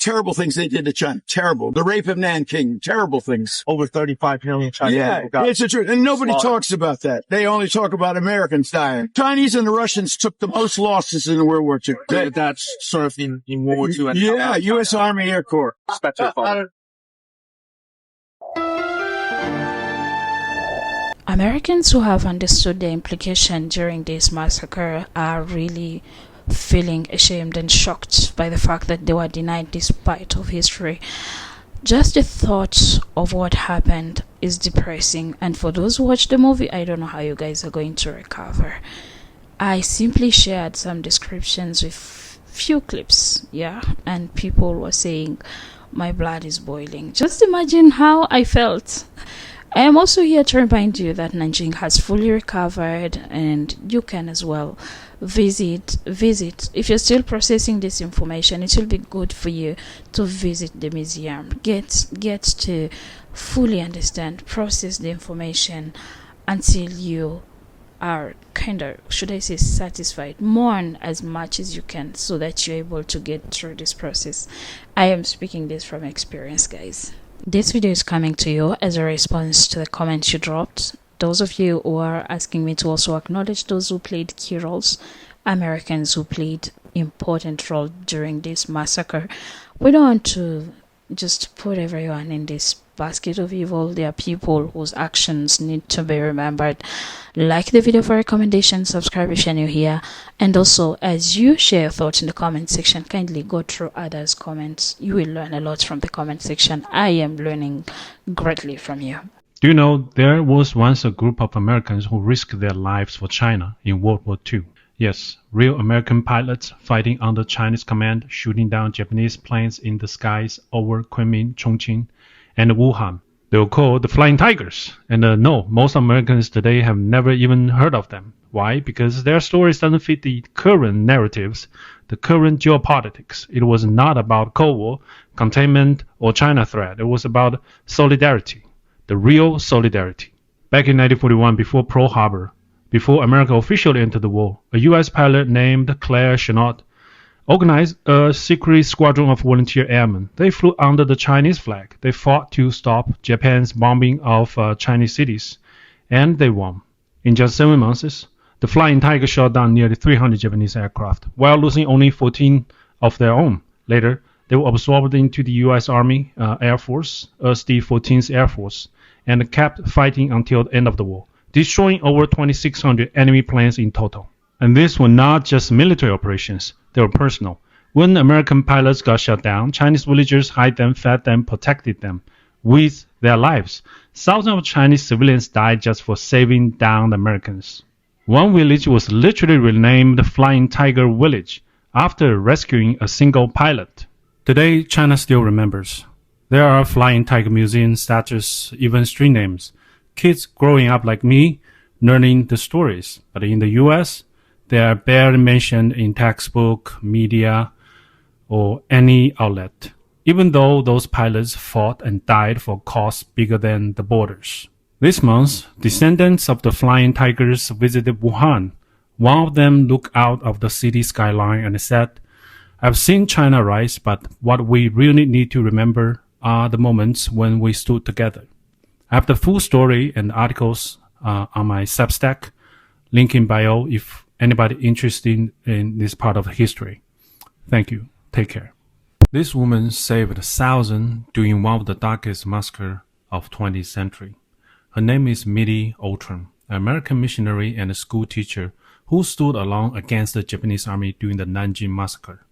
terrible things they did to China. Terrible. The rape of Nanking. Terrible things. Over 35 million Chinese people got it's the truth. And nobody talks about that. They only talk about Americans dying. Chinese and the Russians took the most losses in World War II. That's served in World War II. And U.S. Army Air Corps. Americans who have understood the implication during this massacre are really feeling ashamed and shocked by the fact that they were denied this part of history. Just the thought of what happened is depressing, and for those who watch the movie, I don't know how you guys are going to recover. I simply shared some descriptions with few clips, and people were saying my blood is boiling. Just imagine how I felt. I am also here to remind you that Nanjing has fully recovered, and you can as well visit. If you're still processing this information, it will be good for you to visit the museum. Get to fully understand, process the information until you are satisfied. Mourn as much as you can so that you're able to get through this process. I am speaking this from experience, guys. This video is coming to you as a response to the comments you dropped. Those of you who are asking me to also acknowledge those who played key roles, Americans who played important role during this massacre. We don't want to just put everyone in this basket of evil. There are people whose actions need to be remembered. Like the video for recommendations, subscribe if you're new here, and also as you share your thoughts in the comment section, kindly go through others' comments. You will learn a lot from the comment section. I am learning greatly from you. Do you know there was once a group of Americans who risked their lives for China in World War II? Yes, real American pilots fighting under Chinese command, shooting down Japanese planes in the skies over Kunming, Chongqing, and Wuhan. They were called the Flying Tigers. And no, most Americans today have never even heard of them. Why? Because their stories doesn't fit the current narratives, the current geopolitics. It was not about Cold War, containment, or China threat. It was about solidarity, the real solidarity. Back in 1941, before Pearl Harbor, before America officially entered the war, a U.S. pilot named Claire Chennault organized a secret squadron of volunteer airmen. They flew under the Chinese flag. They fought to stop Japan's bombing of Chinese cities, and they won. In just 7 months, the Flying Tiger shot down nearly 300 Japanese aircraft, while losing only 14 of their own. Later, they were absorbed into the U.S. Army Air Force as the 14th Air Force, and kept fighting until the end of the war, destroying over 2,600 enemy planes in total. And these were not just military operations, they were personal. When American pilots got shot down, Chinese villagers hid them, fed them, protected them with their lives. Thousands of Chinese civilians died just for saving down the Americans. One village was literally renamed Flying Tiger Village after rescuing a single pilot. Today, China still remembers. There are Flying Tiger museums, statues, even street names. Kids growing up like me learning the stories. But in the US, they are barely mentioned in textbook, media, or any outlet, even though those pilots fought and died for a cause bigger than the borders. This month, descendants of the Flying Tigers visited Wuhan. One of them looked out of the city skyline and said, "I've seen China rise, but what we really need to remember are the moments when we stood together." I have the full story and articles on my Substack, link in bio if anybody interested in this part of history. Thank you. Take care. This woman saved 1,000 during one of the darkest massacres of 20th century. Her name is Mitty Outram, an American missionary and a school teacher who stood alone against the Japanese army during the Nanjing massacre.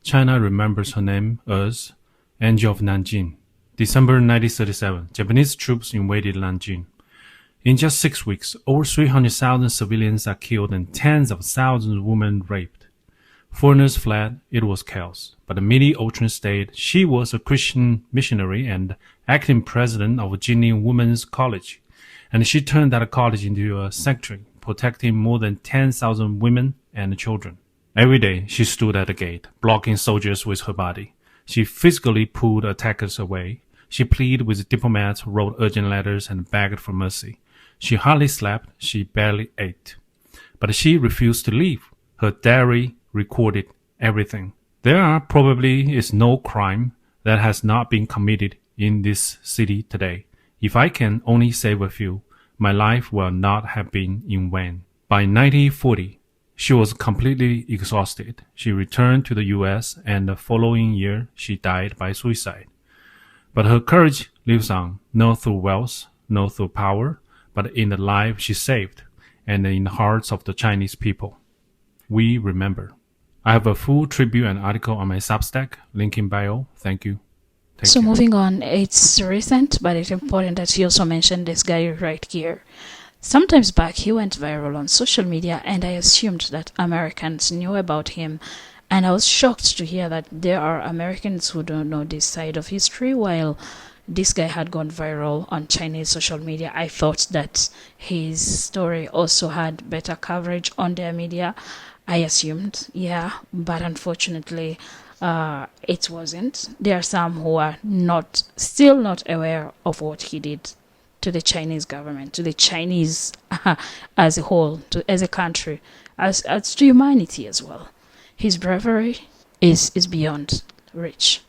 China remembers her name as Angel of Nanjing. December 1937, Japanese troops invaded Nanjing. In just 6 weeks, over 300,000 civilians are killed and tens of thousands of women raped. Foreigners fled, it was chaos. But Mitty Outram stayed. She was a Christian missionary and acting president of Jinin Women's College. And she turned that college into a sanctuary, protecting more than 10,000 women and children. Every day, she stood at the gate, blocking soldiers with her body. She physically pulled attackers away. She pleaded with diplomats, wrote urgent letters, and begged for mercy. She hardly slept, she barely ate. But she refused to leave. Her diary recorded everything. There probably is no crime that has not been committed in this city today. If I can only save a few, my life will not have been in vain. By 1940, she was completely exhausted. She returned to the US, and the following year she died by suicide. But her courage lives on, not through wealth, not through power, but in the life she saved, and in the hearts of the Chinese people. We remember. I have a full tribute and article on my Substack, link in bio. Thank you. So moving on, it's recent, but it's important that you also mention this guy right here. Sometimes back, he went viral on social media, and I assumed that Americans knew about him. And I was shocked to hear that there are Americans who don't know this side of history, while this guy had gone viral on Chinese social media. I thought that his story also had better coverage on their media. I assumed, yeah, but unfortunately, it wasn't. There are some who are still not aware of what he did to the Chinese government, to the Chinese as a whole, as a country, as to humanity as well. His bravery is beyond reach.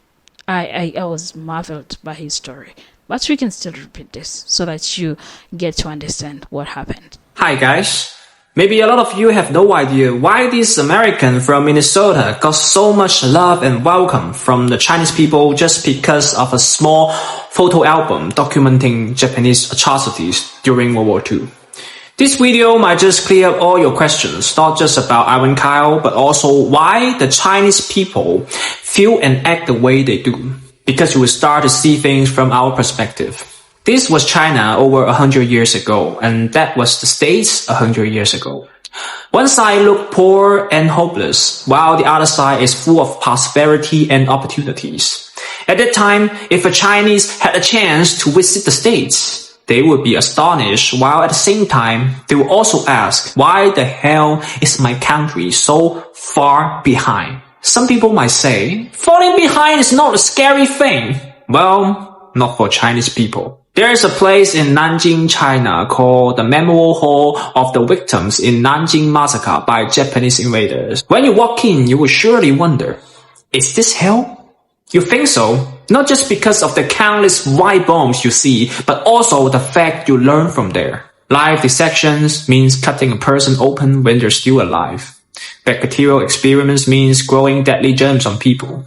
I was marveled by his story, but we can still repeat this so that you get to understand what happened. Hi guys. Maybe a lot of you have no idea why this American from Minnesota got so much love and welcome from the Chinese people just because of a small photo album documenting Japanese atrocities during World War II. This video might just clear up all your questions, not just about Ivan Kyle, but also why the Chinese people feel and act the way they do, because you will start to see things from our perspective. This was China over 100 years ago, and that was the States 100 years ago. One side looked poor and hopeless, while the other side is full of prosperity and opportunities. At that time, if a Chinese had a chance to visit the States, they would be astonished, while at the same time, they would also ask, why the hell is my country so far behind? Some people might say, falling behind is not a scary thing. Well, not for Chinese people. There is a place in Nanjing, China called the Memorial Hall of the Victims in Nanjing Massacre by Japanese invaders. When you walk in, you will surely wonder, is this hell? You think so? Not just because of the countless white bombs you see, but also the fact you learn from there. Live dissections means cutting a person open when they're still alive. Bacterial experiments means growing deadly germs on people.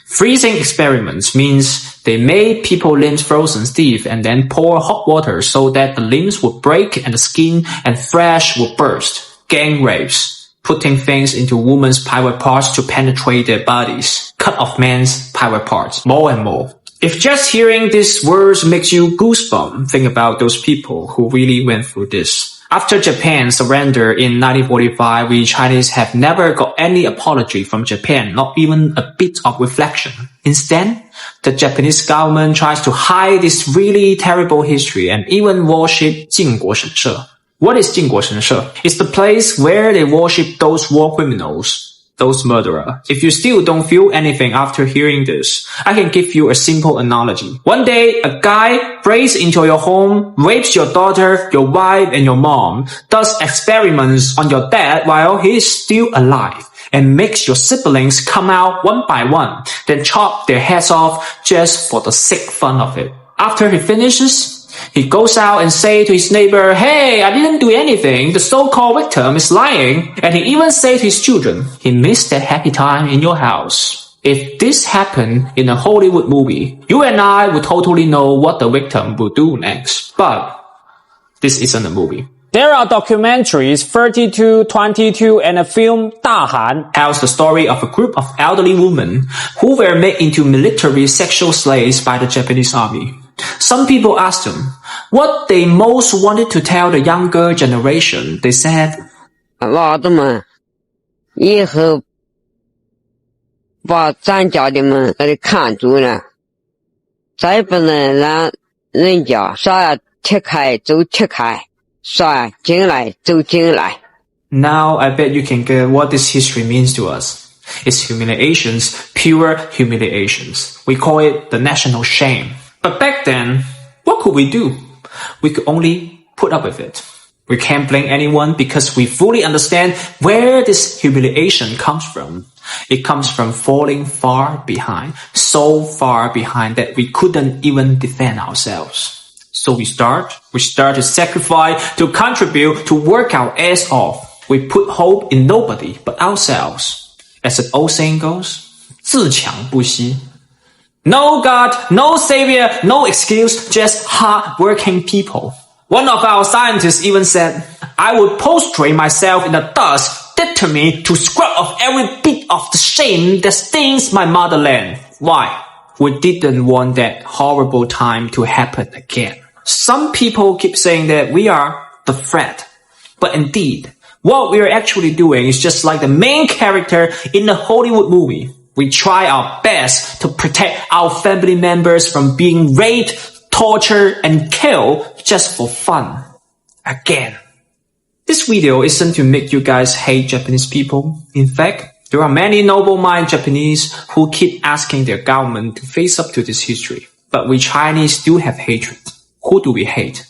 Freezing experiments means they made people's limbs frozen stiff and then pour hot water so that the limbs would break and the skin and flesh would burst. Gang rapes, putting things into women's private parts to penetrate their bodies. Cut off men's private parts. More and more. If just hearing these words makes you goosebumps, think about those people who really went through this. After Japan surrendered in 1945, we Chinese have never got any apology from Japan, not even a bit of reflection. Instead, the Japanese government tries to hide this really terrible history and even worship 靖国神社. What is 靖国神社? It's the place where they worship those war criminals. Those murderers. If you still don't feel anything after hearing this, I can give you a simple analogy. One day, a guy breaks into your home, rapes your daughter, your wife, and your mom, does experiments on your dad while he is still alive, and makes your siblings come out one by one, then chop their heads off just for the sick fun of it. After he finishes, he goes out and say to his neighbor, hey, I didn't do anything. The so-called victim is lying. And he even say to his children, he missed that happy time in your house. If this happened in a Hollywood movie, you and I would totally know what the victim would do next. But this isn't a movie. There are documentaries 32, 22, and a film 大韩 tells the story of a group of elderly women who were made into military sexual slaves by the Japanese army. Some people asked them what they most wanted to tell the younger generation. They said, 娃子们以后把咱家的们给看住了，再不能让人家啥踢开就踢开，啥进来就进来。 Now I bet you can get what this history means to us. It's humiliations, pure humiliations. We call it the national shame. But back then, what could we do? We could only put up with it. We can't blame anyone because we fully understand where this humiliation comes from. It comes from falling far behind, so far behind that we couldn't even defend ourselves. So we start to sacrifice, to contribute, to work our ass off. We put hope in nobody but ourselves. As an old saying goes, 自强不息. No God, no savior, no excuse, just hard-working people. One of our scientists even said, I would prostrate myself in the dust, determined to scrub off every bit of the shame that stains my motherland. Why? We didn't want that horrible time to happen again. Some people keep saying that we are the threat. But indeed, what we are actually doing is just like the main character in a Hollywood movie. We try our best to protect our family members from being raped, tortured, and killed just for fun. Again. This video isn't to make you guys hate Japanese people. In fact, there are many noble-minded Japanese who keep asking their government to face up to this history. But we Chinese do have hatred. Who do we hate?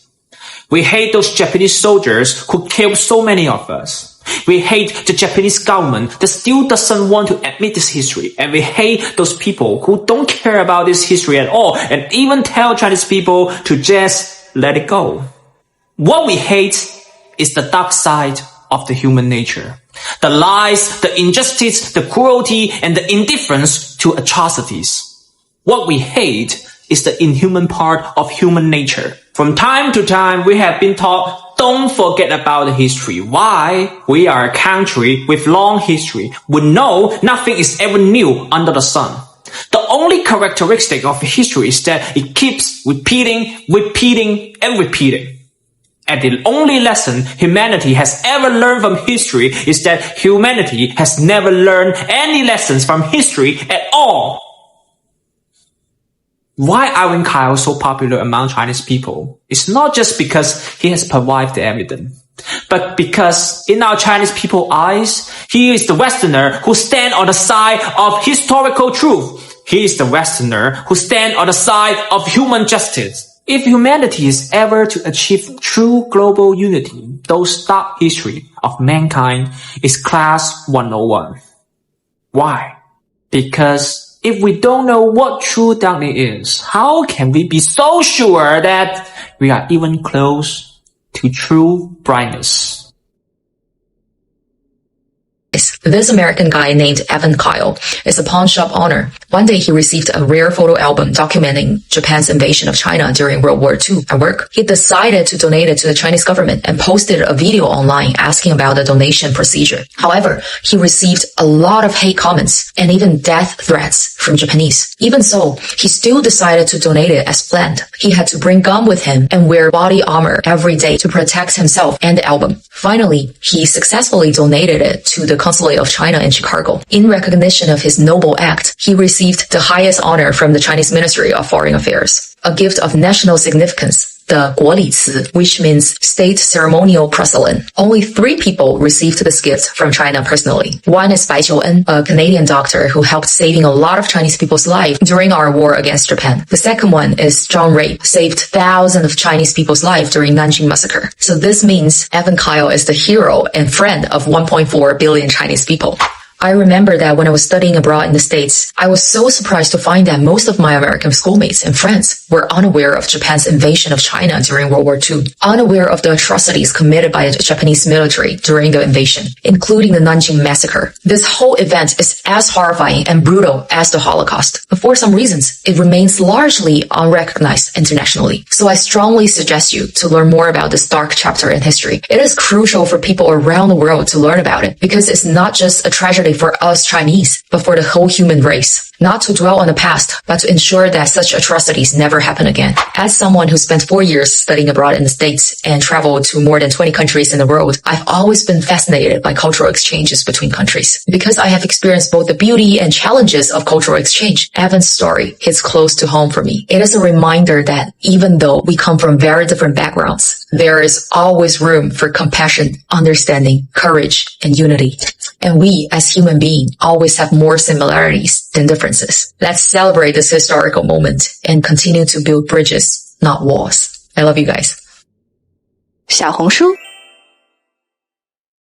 We hate those Japanese soldiers who killed so many of us. We hate the Japanese government that still doesn't want to admit this history. And we hate those people who don't care about this history at all and even tell Chinese people to just let it go. What we hate is the dark side of the human nature. The lies, the injustice, the cruelty, and the indifference to atrocities. What we hate is the inhuman part of human nature. From time to time, we have been taught, don't forget about the history. Why? We are a country with long history. We know nothing is ever new under the sun. The only characteristic of history is that it keeps repeating, and repeating. And the only lesson humanity has ever learned from history is that humanity has never learned any lessons from history at all. Why Irwin Kyle so popular among Chinese people is not just because he has provided the evidence, but because in our Chinese people's eyes, he is the Westerner who stands on the side of historical truth. He is the Westerner who stands on the side of human justice. If humanity is ever to achieve true global unity, those dark history of mankind is class 101. Why? Because if we don't know what true darkness is, how can we be so sure that we are even close to true brightness? This American guy named Evan Kyle is a pawn shop owner. One day he received a rare photo album documenting Japan's invasion of China during World War II. At work, he decided to donate it to the Chinese government and posted a video online asking about the donation procedure. However, he received a lot of hate comments and even death threats from Japanese. Even so, he still decided to donate it as planned. He had to bring gun with him and wear body armor every day to protect himself and the album. Finally, he successfully donated it to the Consulate of China in Chicago. In recognition of his noble act, he received the highest honor from the Chinese Ministry of Foreign Affairs, a gift of national significance, the 国礼词, which means state ceremonial porcelain. Only 3 people received this gift from China personally. One is Bai Qiu'en, a Canadian doctor who helped saving a lot of Chinese people's lives during our war against Japan. The second one is John Rabe, saved thousands of Chinese people's lives during Nanjing massacre. So this means Evan Kyle is the hero and friend of 1.4 billion Chinese people. I remember that when I was studying abroad in the States, I was so surprised to find that most of my American schoolmates and friends were unaware of Japan's invasion of China during World War II, unaware of the atrocities committed by the Japanese military during the invasion, including the Nanjing massacre. This whole event is as horrifying and brutal as the Holocaust, but for some reasons, it remains largely unrecognized internationally. So I strongly suggest you to learn more about this dark chapter in history. It is crucial for people around the world to learn about it, because it's not just a tragedy for us Chinese, but for the whole human race. Not to dwell on the past, but to ensure that such atrocities never happen again. As someone who spent 4 years studying abroad in the States and traveled to more than 20 countries in the world, I've always been fascinated by cultural exchanges between countries. Because I have experienced both the beauty and challenges of cultural exchange, Evan's story hits close to home for me. It is a reminder that even though we come from very different backgrounds, there is always room for compassion, understanding, courage, and unity. And we, as human beings, always have more similarities than differences. Let's celebrate this historical moment and continue to build bridges, not walls. I love you guys. 小红书